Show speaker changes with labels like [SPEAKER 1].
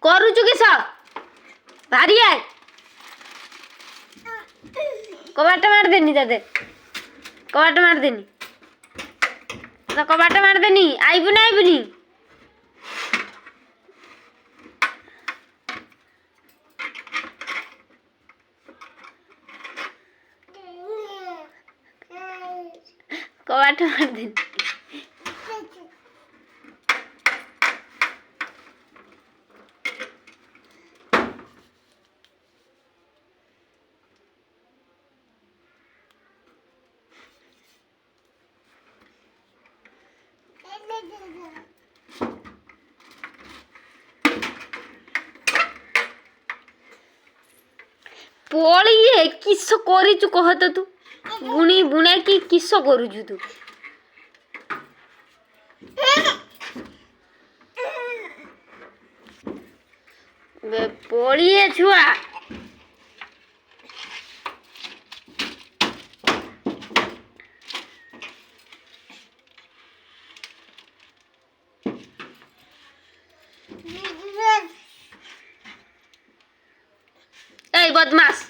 [SPEAKER 1] କରୁଛୁ କିସ? ଭାରି ଆଏ କବାଟ ମାରିଦେନି ତତେ କବାଟ ମାରିଦେନି ତ କବାଟ ମାରିଦେନି ଆଇବୁ ନା ଆଇବୁନି? କବାଟ ମାରିଦେନି ପଳିଏ କିସ କରିଛୁ କହ ତ ତୁ ବୁଣି ବୁଣାକି କିସ କରୁଛୁ ତୁ? ପଳିଏ ଛୁଆ এই বদমাস